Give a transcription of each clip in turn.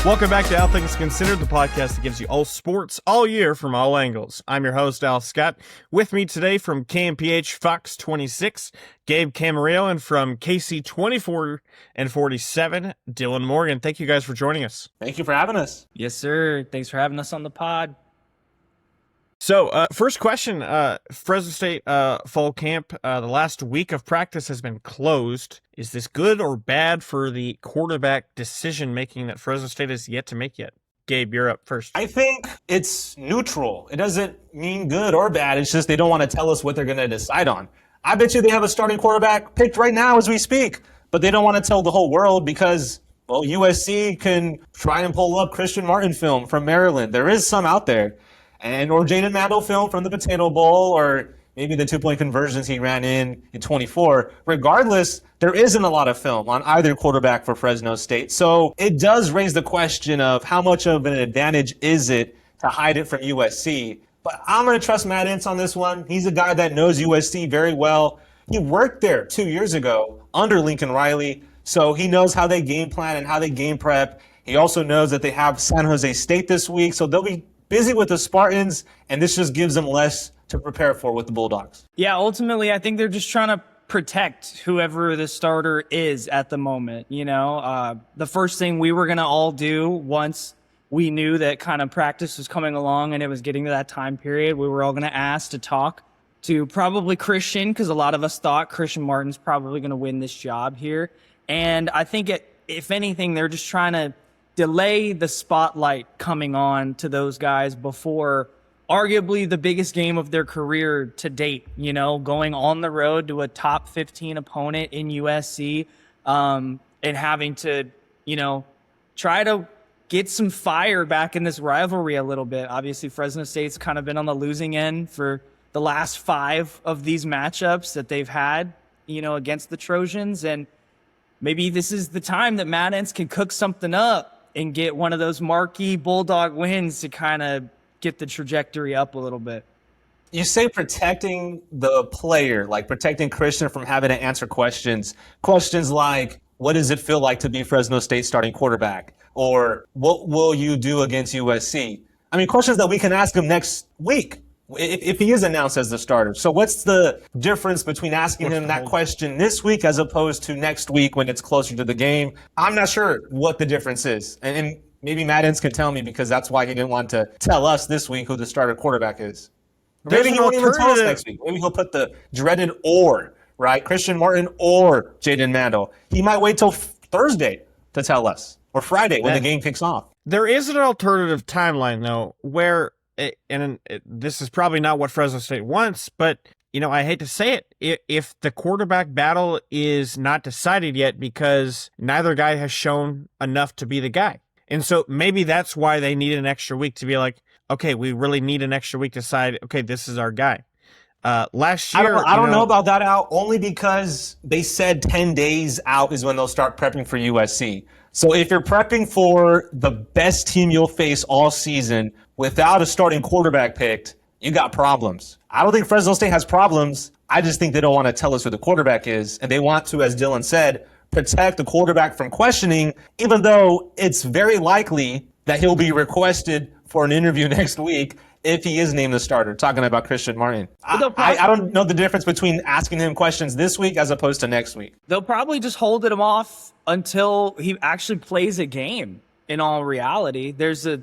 Welcome back to All Things Considered, the podcast that gives you all sports all year from all angles. I'm your host, Al Scott. With me today from KMPH FOX 26, Gabe Camarillo, and from KSEE 24 and 47, Dylan Morgan. Thank you guys for joining us. Thank you for having us. Yes, sir. Thanks for having us on the pod. So, first question, Fresno State fall camp, the last week of practice has been closed. Is this good or bad for the quarterback decision-making that Fresno State has yet to make yet? Gabe, you're up first. I think it's neutral. It doesn't mean good or bad. It's just they don't want to tell us what they're going to decide on. I bet you they have a starting quarterback picked right now as we speak, but they don't want to tell the whole world because, well, USC can try and pull up Christian Martin film from Maryland. There is some out there. Or Jaden Mandel film from the Potato Bowl, or maybe the 2-point conversions he ran in 24. Regardless, there isn't a lot of film on either quarterback for Fresno State. So it does raise the question of how much of an advantage is it to hide it from USC. But I'm going to trust Matt Ince on this one. He's a guy that knows USC very well. He worked there 2 years ago under Lincoln Riley, so he knows how they game plan and how they game prep. He also knows that they have San Jose State this week, so they'll be busy with the Spartans, and this just gives them less to prepare for with the Bulldogs. Yeah, ultimately, I think they're just trying to protect whoever the starter is at the moment. You know, the first thing we were going to all do once we knew that kind of practice was coming along and it was getting to that time period, we were all going to ask to talk to probably Christian, because a lot of us thought Christian Martin's probably going to win this job here. And I think, if anything, they're just trying to delay the spotlight coming on to those guys before arguably the biggest game of their career to date, you know, going on the road to a top 15 opponent in USC, and having to, you know, try to get some fire back in this rivalry a little bit. Obviously, Fresno State's kind of been on the losing end for the last 5 of these matchups that they've had, you know, against the Trojans. And maybe this is the time that Matt Ince can cook something up and get one of those marquee Bulldog wins to kind of get the trajectory up a little bit. You say protecting the player, like protecting Christian from having to answer questions. Questions like, what does it feel like to be Fresno State starting quarterback? Or what will you do against USC? I mean, questions that we can ask him next week if he is announced as the starter. So what's the difference between asking him that question this week as opposed to next week when it's closer to the game? I'm not sure what the difference is. And maybe Matt Ince can tell me, because that's why he didn't want to tell us this week who the starter quarterback is. Maybe he won't even tell us next week. Maybe he'll put the dreaded or, right? Christian Martin or Jaden Mandel. He might wait till Thursday to tell us, or Friday when the game kicks off. There is an alternative timeline, though, where this is probably not what Fresno State wants, but, you know, I hate to say it, if the quarterback battle is not decided yet because neither guy has shown enough to be the guy. And so maybe that's why they need an extra week to be like, okay, we really need an extra week to decide, okay, this is our guy. Last year, I don't know about that, Al, only because they said 10 days out is when they'll start prepping for USC. So if you're prepping for the best team you'll face all season without a starting quarterback picked, you got problems. I don't think Fresno State has problems. I just think they don't want to tell us who the quarterback is. And they want to, as Dylan said, protect the quarterback from questioning, even though it's very likely that he'll be requested for an interview next week if he is named the starter, talking about Christian Martin. I don't know the difference between asking him questions this week as opposed to next week. They'll probably just hold him off until he actually plays a game. In all reality, there's a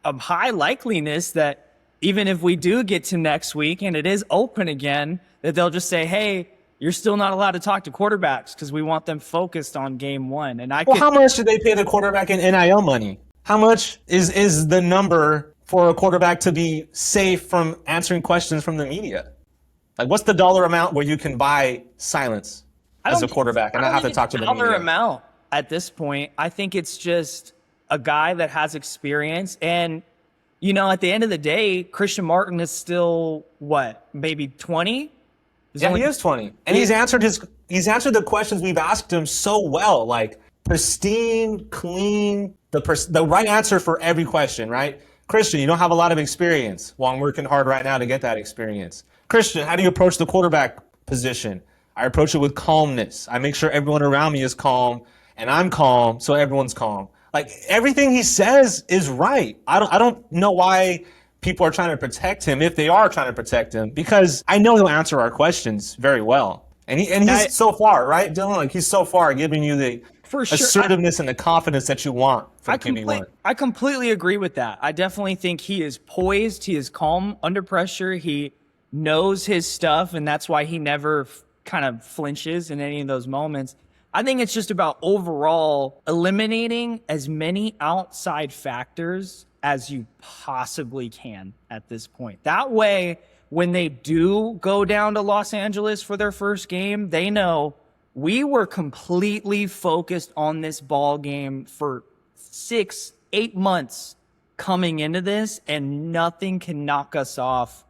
high likeliness that even if we do get to next week and it is open again, that they'll just say, hey, you're still not allowed to talk to quarterbacks because we want them focused on game one. And how much do they pay the quarterback in NIL money? How much is the number for a quarterback to be safe from answering questions from the media? Like, what's the dollar amount where you can buy silence as a quarterback and not have to talk to the media? Dollar amount at this point, I think it's just a guy that has experience. And, you know, at the end of the day, Christian Martin is still, what, maybe 20? He is 20. And he's answered the questions we've asked him so well, like pristine, clean, the right answer for every question, right? Christian, you don't have a lot of experience. Well, I'm working hard right now to get that experience. Christian, how do you approach the quarterback position? I approach it with calmness. I make sure everyone around me is calm, and I'm calm, so everyone's calm. Like, everything he says is right. I don't know why people are trying to protect him, if they are trying to protect him, because I know he'll answer our questions very well. And he's so far, right, Dylan? Like, he's so far giving you the For sure. assertiveness and the confidence that you want from QB1. I completely agree with that. I definitely think he is poised. He is calm under pressure. He knows his stuff, and that's why he never kind of flinches in any of those moments. I think it's just about overall eliminating as many outside factors as you possibly can at this point. That way, when they do go down to Los Angeles for their first game, they know we were completely focused on this ball game for 6-8 months coming into this, and nothing can knock us off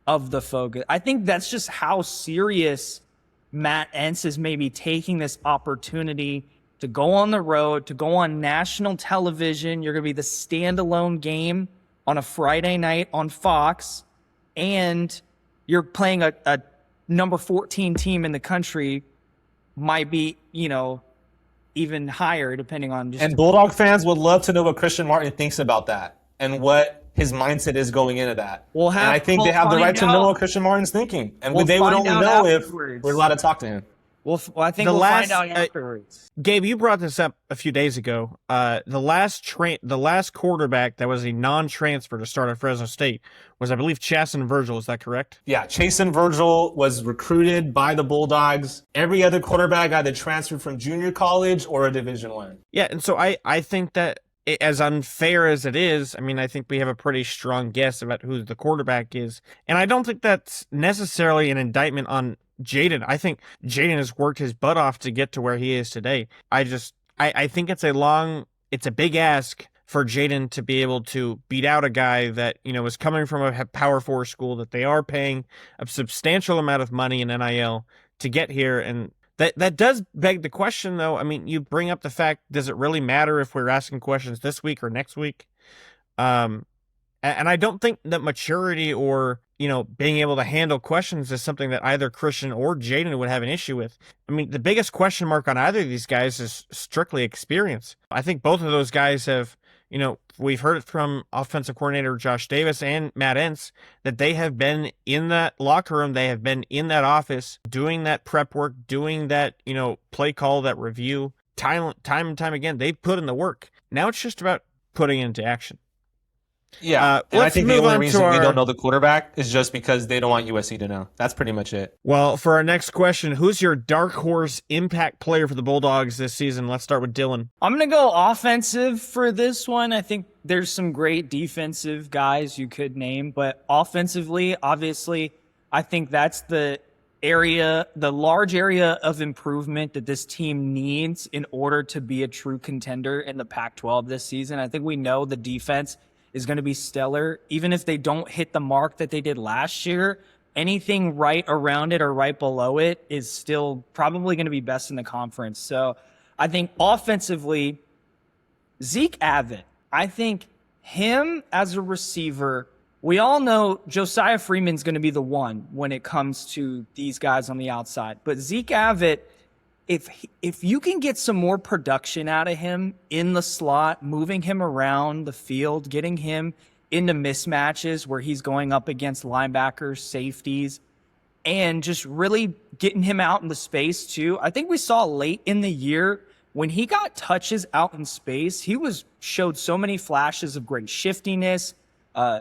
of the focus. I think that's just how serious Matt Entz is maybe taking this opportunity to go on the road, to go on national television. You're going to be the standalone game on a Friday night on Fox, and you're playing a number 14 team in the country, might be, even higher depending on just. And Bulldog fans would love to know what Christian Martin thinks about that and what his mindset is going into that. And I think they have the right to know what Christian Martin's thinking. And they would only know if we're allowed to talk to him. Well, I think we'll find out afterwards. Gabe, you brought this up a few days ago. The last quarterback that was a non-transfer to start at Fresno State was, I believe, Chasen Virgil. Is that correct? Yeah, Chasen Virgil was recruited by the Bulldogs. Every other quarterback either transferred from junior college or a Division I. Yeah, and so I think that, as unfair as it is, I mean, I think we have a pretty strong guess about who the quarterback is. And I don't think that's necessarily an indictment on Jaden. I think Jaden has worked his butt off to get to where he is today. I think it's a big ask for Jaden to be able to beat out a guy that, is coming from a Power 4 school that they are paying a substantial amount of money in NIL to get here. And that does beg the question, though. I mean, you bring up the fact, does it really matter if we're asking questions this week or next week? And I don't think that maturity or, being able to handle questions is something that either Christian or Jaden would have an issue with. I mean, the biggest question mark on either of these guys is strictly experience. I think both of those guys have, we've heard it from offensive coordinator Josh Davis and Matt Entz that they have been in that locker room. They have been in that office doing that prep work, doing that, play call, that review, time and time again. They've put in the work. Now it's just about putting it into action. Yeah, and I think the only reason we don't know the quarterback is just because they don't want USC to know. That's pretty much it. Well, for our next question, who's your dark horse impact player for the Bulldogs this season? Let's start with Dylan. I'm going to go offensive for this one. I think there's some great defensive guys you could name, but offensively, obviously, I think that's the large area of improvement that this team needs in order to be a true contender in the Pac-12 this season. I think we know the defense is going to be stellar. Even if they don't hit the mark that they did last year, anything right around it or right below it is still probably going to be best in the conference. So I think offensively, Zeke Abbott, I think him as a receiver, we all know Josiah Freeman's going to be the one when it comes to these guys on the outside. But Zeke Abbott, if you can get some more production out of him in the slot, moving him around the field, getting him into mismatches where he's going up against linebackers, safeties, and just really getting him out in the space too. I think we saw late in the year when he got touches out in space, he showed so many flashes of great shiftiness,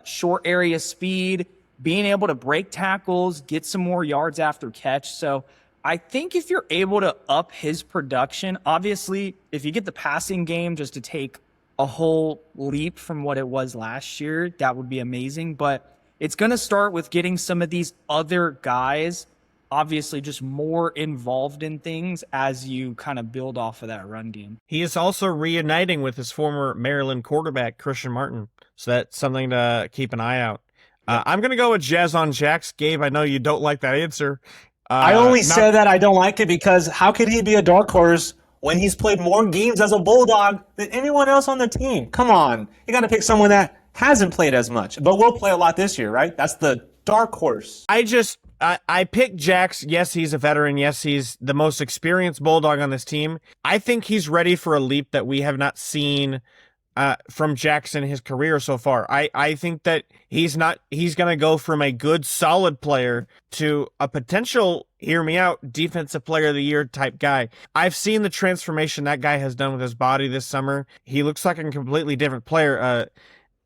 short area speed, being able to break tackles, get some more yards after catch. So I think if you're able to up his production, obviously, if you get the passing game just to take a whole leap from what it was last year, that would be amazing. But it's going to start with getting some of these other guys, obviously, just more involved in things as you kind of build off of that run game. He is also reuniting with his former Maryland quarterback, Christian Martin. So that's something to keep an eye out. I'm going to go with Jazz on Jacks. Gabe, I know you don't like that answer. I only said that I don't like it because how could he be a dark horse when he's played more games as a Bulldog than anyone else on the team? Come on. You got to pick someone that hasn't played as much, but will play a lot this year, right? That's the dark horse. I picked Jax. Yes, he's a veteran. Yes, he's the most experienced Bulldog on this team. I think he's ready for a leap that we have not seen from Jackson his career so far. I think that he's going to go from a good, solid player to a potential, hear me out, defensive player of the year type guy. I've seen the transformation that guy has done with his body this summer. He looks like a completely different player.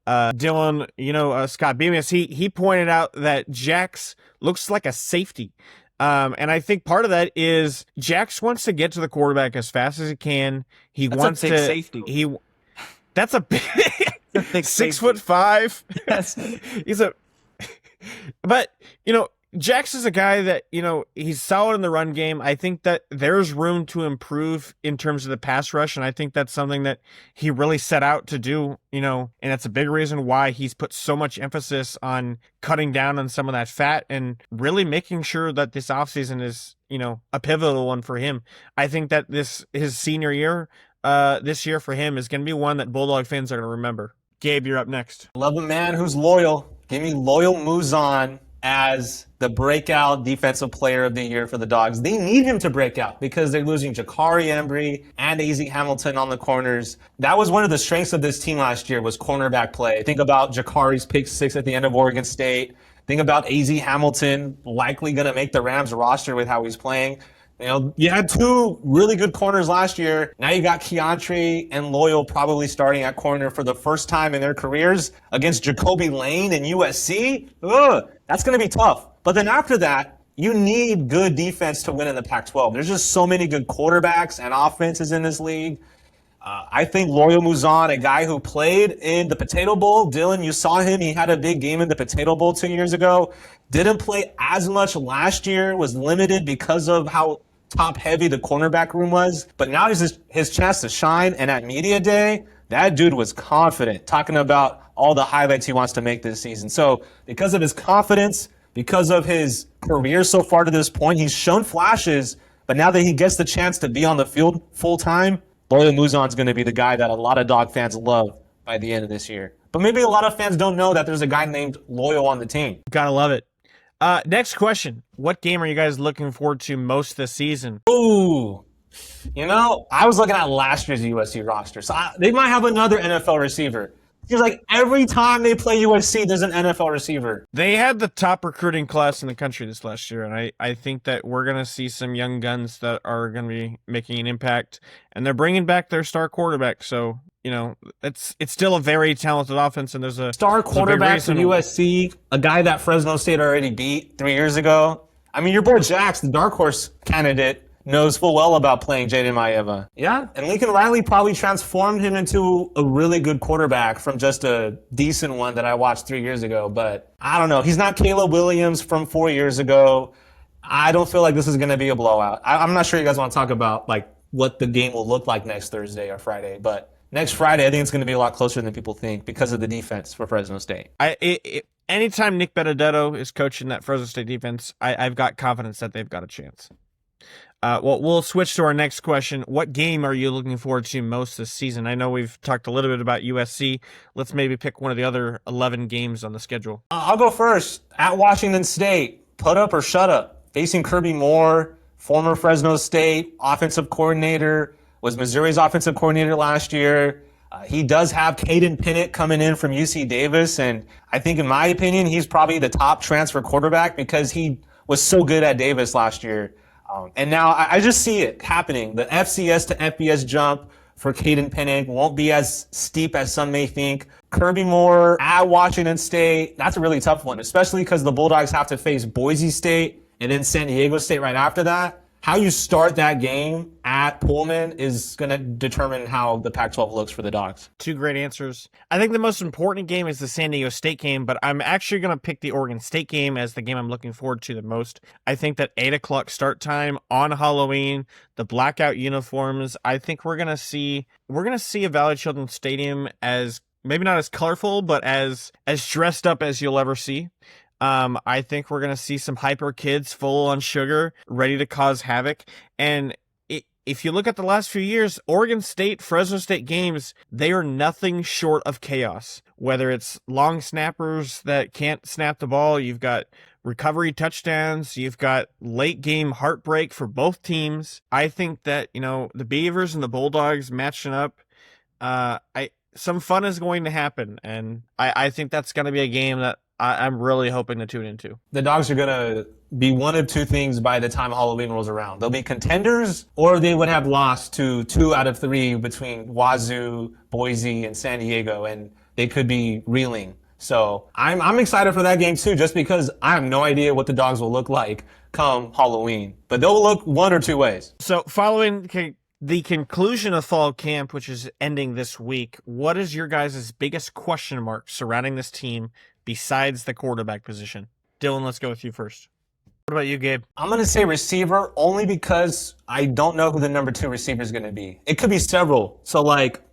Dylan, Scott Bemis, he pointed out that Jax looks like a safety. And I think part of that is Jax wants to get to the quarterback as fast as he can. That's wants a big to safety. That's a big, big 6'5". Yes. But Jax is a guy that, he's solid in the run game. I think that there's room to improve in terms of the pass rush, and I think that's something that he really set out to do, and that's a big reason why he's put so much emphasis on cutting down on some of that fat and really making sure that this offseason is, a pivotal one for him. I think that his senior year, this year for him is going to be one that Bulldog fans are going to remember. Gabe, you're up next. Love a man who's loyal. Give me Loyal Muzan as the breakout defensive player of the year for the Dogs. They need him to break out because they're losing Jakari Embry and AZ Hamilton on the corners. That was one of the strengths of this team last year was cornerback play. Think about Jakari's pick 6 at the end of Oregon State. Think about AZ Hamilton likely going to make the Rams roster with how he's playing. You had 2 really good corners last year. Now you got Keontre and Loyal probably starting at corner for the first time in their careers against Jacoby Lane and USC. That's going to be tough. But then after that, you need good defense to win in the Pac-12. There's just so many good quarterbacks and offenses in this league. I think Loyal Muzan, a guy who played in the Potato Bowl. Dylan, you saw him. He had a big game in the Potato Bowl 2 years ago. Didn't play as much last year, was limited because of how top-heavy the cornerback room was. But now is his chance to shine. And at Media Day, that dude was confident, talking about all the highlights he wants to make this season. So because of his confidence, because of his career so far to this point, he's shown flashes. But now that he gets the chance to be on the field full-time, Loyal Muzan's going to be the guy that a lot of Dog fans love by the end of this year. But maybe a lot of fans don't know that there's a guy named Loyal on the team. Gotta love it. Next question. What game are you guys looking forward to most this season? Ooh. I was looking at last year's USC roster. So they might have another NFL receiver. Seems like every time they play USC, there's an NFL receiver. They had the top recruiting class in the country this last year, and I think that we're going to see some young guns that are going to be making an impact, and they're bringing back their star quarterback. So, it's still a very talented offense, and there's a star quarterback for USC, a guy that Fresno State already beat 3 years ago. I mean, your boy Jax, the dark horse candidate, knows full well about playing Jaden Maeva. Yeah, and Lincoln Riley probably transformed him into a really good quarterback from just a decent one that I watched 3 years ago. But I don't know. He's not Caleb Williams from 4 years ago. I don't feel like this is going to be a blowout. I'm not sure you guys want to talk about what the game will look like next Thursday or Friday. But next Friday, I think it's going to be a lot closer than people think because of the defense for Fresno State. Anytime Nick Benedetto is coaching that Fresno State defense, I've got confidence that they've got a chance. Well, we'll switch to our next question. What game are you looking forward to most this season? I know we've talked a little bit about USC. Let's maybe pick one of the other 11 games on the schedule. I'll go first. At Washington State, put up or shut up. Facing Kirby Moore, former Fresno State offensive coordinator, was Missouri's offensive coordinator last year. He does have Caden Pinnett coming in from UC Davis, and I think, in my opinion, he's probably the top transfer quarterback because he was so good at Davis last year. And now I just see it happening. The FCS to FBS jump for Caden Pinnett won't be as steep as some may think. Kirby Moore at Washington State, that's a really tough one, especially because the Bulldogs have to face Boise State and then San Diego State right after that. How you start that game at Pullman is going to determine how the Pac-12 looks for the Dogs. Two great answers. I think the most important game is the San Diego State game, but I'm actually going to pick the Oregon State game as the game I'm looking forward to the most. I think that 8 o'clock start time on Halloween, the blackout uniforms, I think we're going to see a Valley Children's Stadium as maybe not as colorful, but as dressed up as you'll ever see. I think we're going to see some hyper kids full on sugar, ready to cause havoc. And if you look at the last few years, Oregon State, Fresno State games, they are nothing short of chaos. Whether it's long snappers that can't snap the ball, you've got recovery touchdowns. You've got late game heartbreak for both teams. I think that, the Beavers and the Bulldogs matching up, some fun is going to happen. And I think that's going to be a game that I'm really hoping to tune into. The Dogs are going to be one of two things by the time Halloween rolls around. They'll be contenders, or they would have lost to 2 out of 3 between Wazoo, Boise, and San Diego, and they could be reeling. So I'm excited for that game too, just because I have no idea what the Dogs will look like come Halloween. But they'll look one or two ways. So following the conclusion of fall camp, which is ending this week, what is your guys' biggest question mark surrounding this team besides the quarterback position? Dylan, let's go with you first. What about you, Gabe? I'm going to say receiver only because I don't know who the number 2 receiver is going to be. It could be several. So,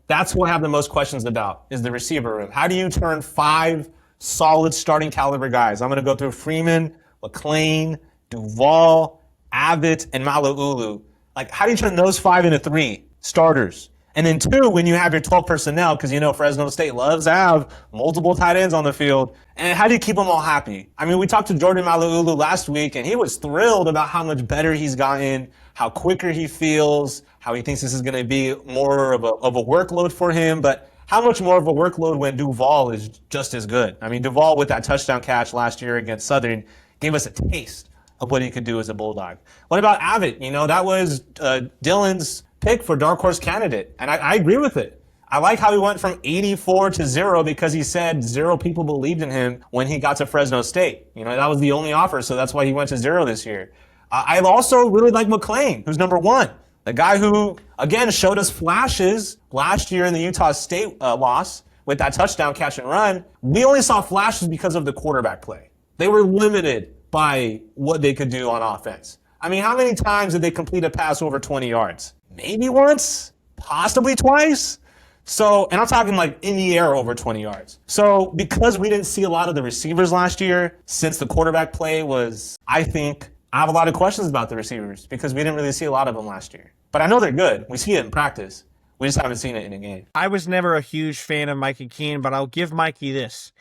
that's what I have the most questions about is the receiver room. How do you turn 5 solid starting caliber guys? I'm going to go through Freeman, McClain, Duvall, Abbott, and Mala'ulu. How do you turn those 5 into 3 starters? And then 2, when you have your 12 personnel, because Fresno State loves to have multiple tight ends on the field. And how do you keep them all happy? I mean, we talked to Jordan Mala'ulu last week, and he was thrilled about how much better he's gotten, how quicker he feels, how he thinks this is going to be more of a workload for him. But how much more of a workload when Duvall is just as good? I mean, Duvall with that touchdown catch last year against Southern gave us a taste of what he could do as a Bulldog. What about Abbott? That was Dylan's pick for dark horse candidate, and I agree with it. I like how he went from 84 to 0 because he said 0 people believed in him when he got to Fresno State. That was the only offer, so that's why he went to 0 this year. I also really like McClain, who's number 1. The guy who, again, showed us flashes last year in the Utah State loss with that touchdown catch and run. We only saw flashes because of the quarterback play. They were limited by what they could do on offense. I mean, how many times did they complete a pass over 20 yards? Maybe once, possibly twice. So, and I'm talking in the air over 20 yards. So because we didn't see a lot of the receivers last year, since the quarterback play was, I have a lot of questions about the receivers because we didn't really see a lot of them last year. But I know they're good. We see it in practice. We just haven't seen it in a game. I was never a huge fan of Mikey Keene, but I'll give Mikey this.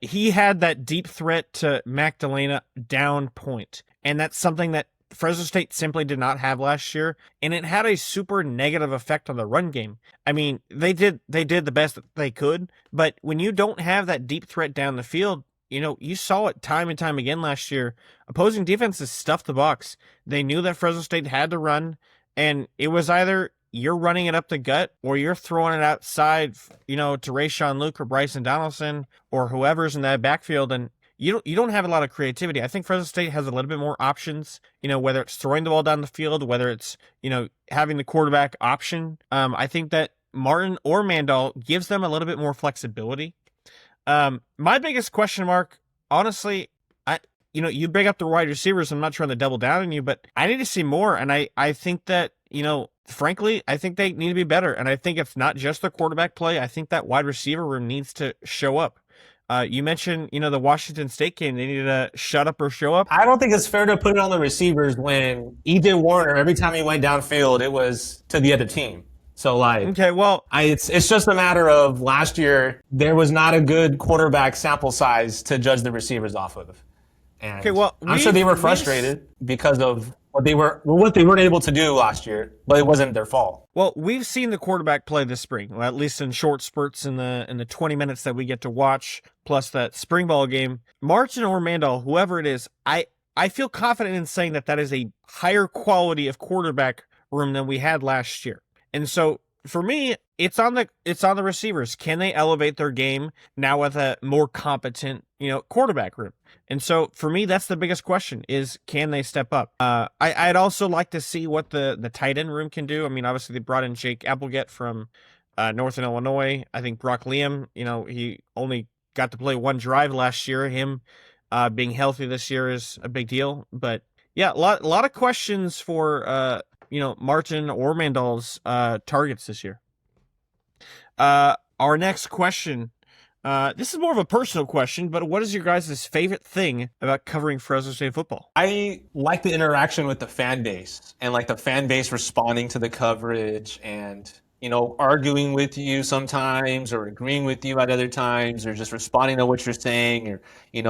He had that deep threat to Magdalena down point, and that's something that Fresno State simply did not have last year, and it had a super negative effect on the run game. I mean, they did the best that they could, but when you don't have that deep threat down the field, you saw it time and time again last year. Opposing defenses stuffed the box. They knew that Fresno State had to run, and it was either you're running it up the gut or you're throwing it outside, to Rayshawn Luke or Bryson Donaldson or whoever's in that backfield, and you don't have a lot of creativity. I think Fresno State has a little bit more options, whether it's throwing the ball down the field, whether it's, having the quarterback option. I think that Martin or Mandel gives them a little bit more flexibility. My biggest question mark, honestly, you bring up the wide receivers. I'm not trying to double down on you, but I need to see more. And I think that, frankly, I think they need to be better. And I think it's not just the quarterback play. I think that wide receiver room needs to show up. You mentioned, the Washington State game. They needed to shut up or show up. I don't think it's fair to put it on the receivers when E.J. Warner, every time he went downfield, it was to the other team. So, okay, well, it's just a matter of last year, there was not a good quarterback sample size to judge the receivers off of. And okay, well, I'm sure they were frustrated because of what they weren't able to do last year, but it wasn't their fault. Well, we've seen the quarterback play this spring, well, at least in short spurts in the 20 minutes that we get to watch, plus that spring ball game. Martin or Mandel, whoever it is, I feel confident in saying that is a higher quality of quarterback room than we had last year. And so for me, it's on the receivers. Can they elevate their game now with a more competent, quarterback room? And so for me, that's the biggest question is, can they step up? I'd also like to see what the tight end room can do. I mean, obviously they brought in Jake Applegate from Northern Illinois. I think Brock Liam, he only got to play one drive last year. Him being healthy this year is a big deal. But yeah, a lot of questions for, Martin or Mandel's targets this year. Our next question, this is more of a personal question, but what is your guys' favorite thing about covering Fresno State football? I like the interaction with the fan base and the fan base responding to the coverage and arguing with you sometimes or agreeing with you at other times or just responding to what you're saying or,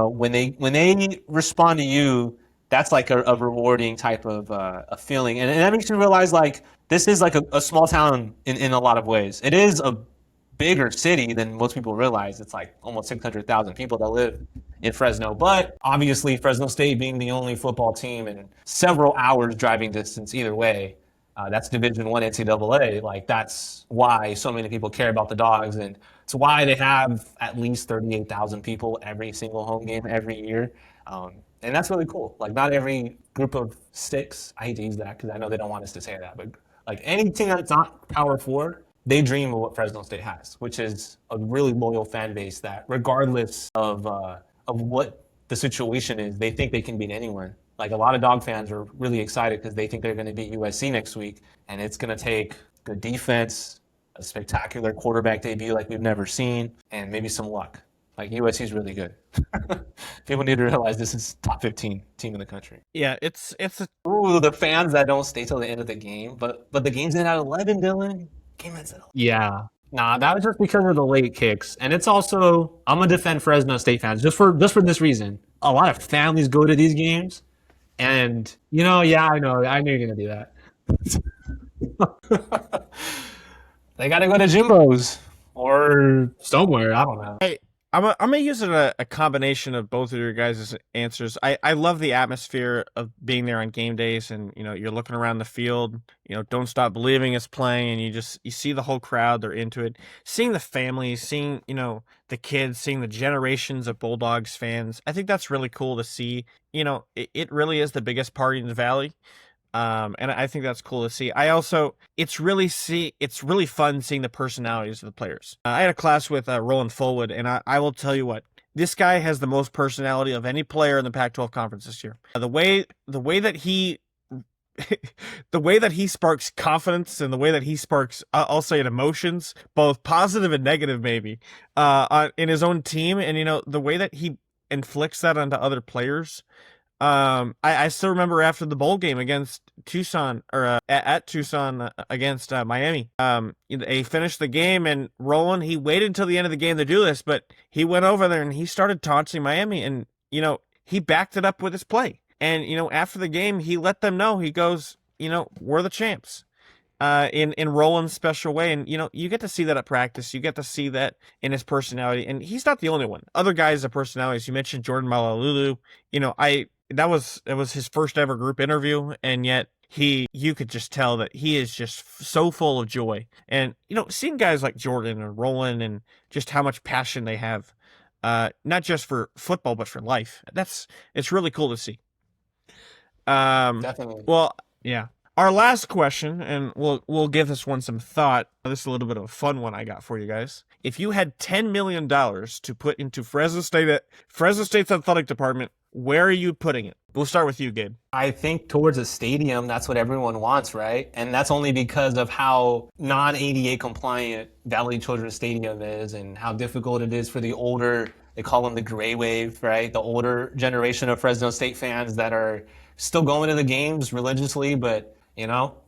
when they respond to you, that's like a rewarding type of a feeling. And that makes you realize like this is like a small town in a lot of ways. It is a bigger city than most people realize. It's like almost 600,000 people that live in Fresno. But obviously Fresno State being the only football team in several hours driving distance either way, that's Division I NCAA. Like that's why so many people care about the Dogs, and it's why they have at least 38,000 people every single home game every year. And that's really cool. Like not every group of six, I hate to use that because I know they don't want us to say that, but like any team that's not Power 4, they dream of what Fresno State has, which is a really loyal fan base that regardless of what the situation is, they think they can beat anyone. Like a lot of Dog fans are really excited because they think they're going to beat USC next week, and it's going to take good defense, a spectacular quarterback debut like we've never seen, and maybe some luck. Like USC is really good. People need to realize this is top 15 team in the country. Yeah, it's Ooh, the fans that don't stay till the end of the game, but the game's in at 11, Dylan. Game ends at 11. Yeah. Nah, that was just because of the late kicks. And it's also, I'm going to defend Fresno State fans just for this reason. A lot of families go to these games. And, yeah, I know. I knew you were going to do that. They got to go to Jimbo's or somewhere. I don't know. I'm gonna use a combination of both of your guys' answers. I love the atmosphere of being there on game days, and you're looking around the field. Don't Stop Believing is playing, and you see the whole crowd. They're into it. Seeing the families, seeing the kids, seeing the generations of Bulldogs fans. I think that's really cool to see. It really is the biggest party in the Valley. And I think that's cool to see. It's really fun seeing the personalities of the players. I had a class with Roland Fullwood, and I will tell you what, this guy has the most personality of any player in the Pac-12 conference this year. The way that he sparks confidence and the way that he sparks, I'll say it, emotions, both positive and negative, maybe, in his own team, and the way that he inflicts that onto other players. I still remember after the bowl game against Tucson, or at Tucson against Miami. He finished the game, and Roland, he waited until the end of the game to do this, but he went over there and he started taunting Miami, and he backed it up with his play. And after the game, he let them know. He goes, we're the champs. In Roland's special way, and you get to see that at practice. You get to see that in his personality, and he's not the only one. Other guys have personalities. You mentioned Jordan Malalulu. It was his first ever group interview, and yet you could just tell that he is just so full of joy. And seeing guys like Jordan and Roland and just how much passion they have, not just for football but for life. It's really cool to see. Definitely. Well, yeah. Our last question, and we'll give this one some thought. This is a little bit of a fun one I got for you guys. If you had $10 million to put into Fresno State's athletic department, where are you putting it? We'll start with you, Gabe. I think towards a stadium, that's what everyone wants, right? And that's only because of how non-ADA compliant Valley Children's Stadium is and how difficult it is for the older, they call them the gray wave, right? The older generation of Fresno State fans that are still going to the games religiously, but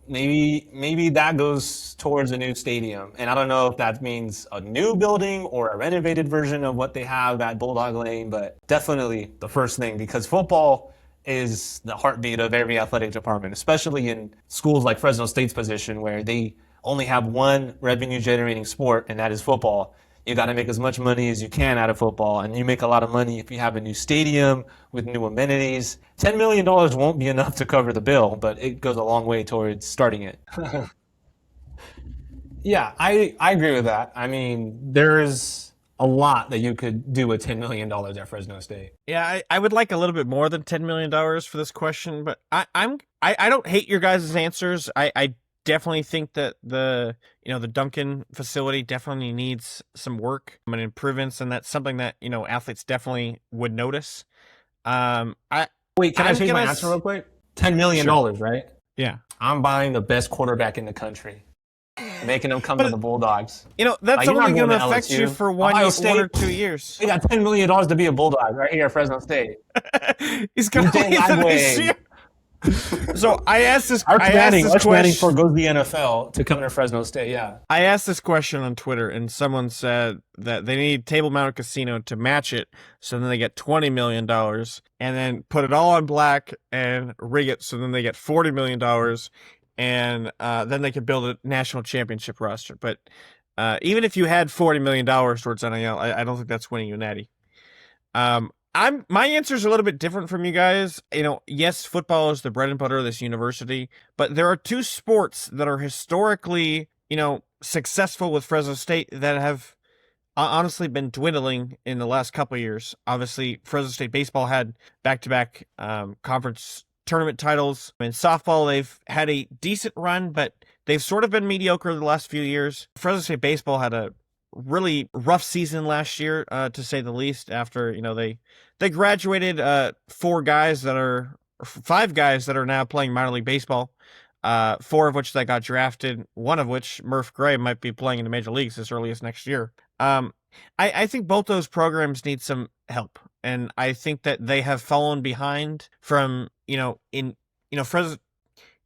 maybe that goes towards a new stadium. And I don't know if that means a new building or a renovated version of what they have at Bulldog Lane, but definitely the first thing, because football is the heartbeat of every athletic department, especially in schools like Fresno State's position where they only have one revenue generating sport, and that is football. You got to make as much money as you can out of football, and you make a lot of money if you have a new stadium with new amenities. $10 million won't be enough to cover the bill, but it goes a long way towards starting it. Yeah, I agree with that. I mean, there's a lot that you could do with $10 million at Fresno State. Yeah, I would like a little bit more than $10 million for this question, but I don't hate your guys' answers. I definitely think that the Duncan facility definitely needs some work and improvements, and that's something that athletes definitely would notice. Can I change my answer real quick? $10 million, right? Yeah. I'm buying the best quarterback in the country, making him come to the Bulldogs. That's only going to affect you for 1 or 2 years. He got $10 million to be a Bulldog right here at Fresno State. He's going to leave this year. So I asked this. Arch I asked Manning, this Arch Manning question. forgoes the NFL to come to Fresno State. Yeah. I asked this question on Twitter, and someone said that they need Table Mountain Casino to match it, so then they get $20 million, and then put it all on black and rig it, so then they get $40 million, and then they could build a national championship roster. But even if you had $40 million towards NIL, I don't think that's winning you a natty. My answer is a little bit different from you guys. Yes, football is the bread and butter of this university, but there are two sports that are historically, successful with Fresno State that have honestly been dwindling in the last couple of years. Obviously, Fresno State baseball had back-to-back conference tournament titles. In softball, they've had a decent run, but they've sort of been mediocre the last few years. Fresno State baseball had a really rough season last year, to say the least, after, they graduated five guys that are now playing minor league baseball, four of which that got drafted, one of which, Murph Gray, might be playing in the major leagues as early as next year. I think both those programs need some help, and I think that they have fallen behind from, Fresno,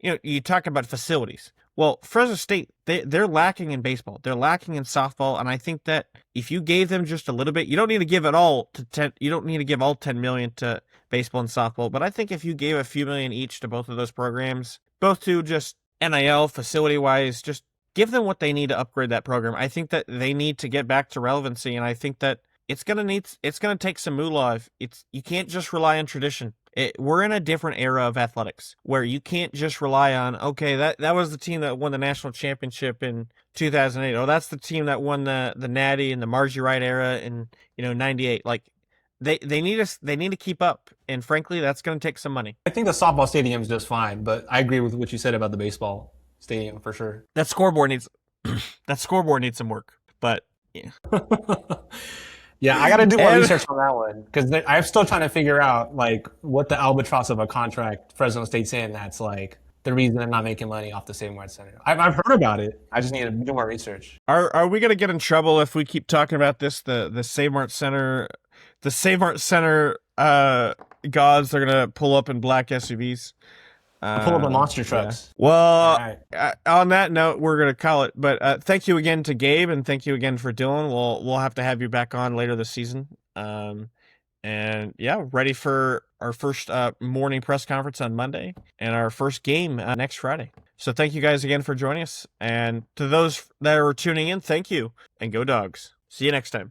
you talk about facilities. Well, Fresno State, they're lacking in baseball. They're lacking in softball, and I think that if you gave them just a little bit, you don't need to give it all to 10. You don't need to give all $10 million to baseball and softball. But I think if you gave a few million each to both of those programs, both to just NIL facility wise, just give them what they need to upgrade that program. I think that they need to get back to relevancy, and I think that it's gonna take some moolah. You can't just rely on tradition. We're in a different era of athletics where you can't just rely on, okay, that was the team that won the national championship in 2008. Oh, that's the team that won the Natty and the Margie Wright era in 98. Like they need to keep up, and frankly, that's going to take some money. I think the softball stadium is just fine, but I agree with what you said about the baseball stadium for sure. That scoreboard needs some work, but yeah. Yeah, I got to do more research on that one because I'm still trying to figure out what the albatross of a contract Fresno State's in. That's the reason they're not making money off the Save Mart Center. I've heard about it. I just need to do more research. Are we gonna get in trouble if we keep talking about this? The Save Mart Center, gods are gonna pull up in black SUVs. Pull up the monster trucks. Yeah. Well, Right. On that note, we're going to call it. But thank you again to Gabe, and thank you again for Dylan. We'll have to have you back on later this season. And yeah, ready for our first morning press conference on Monday and our first game next Friday. So thank you guys again for joining us. And to those that are tuning in, thank you, and go Dogs. See you next time.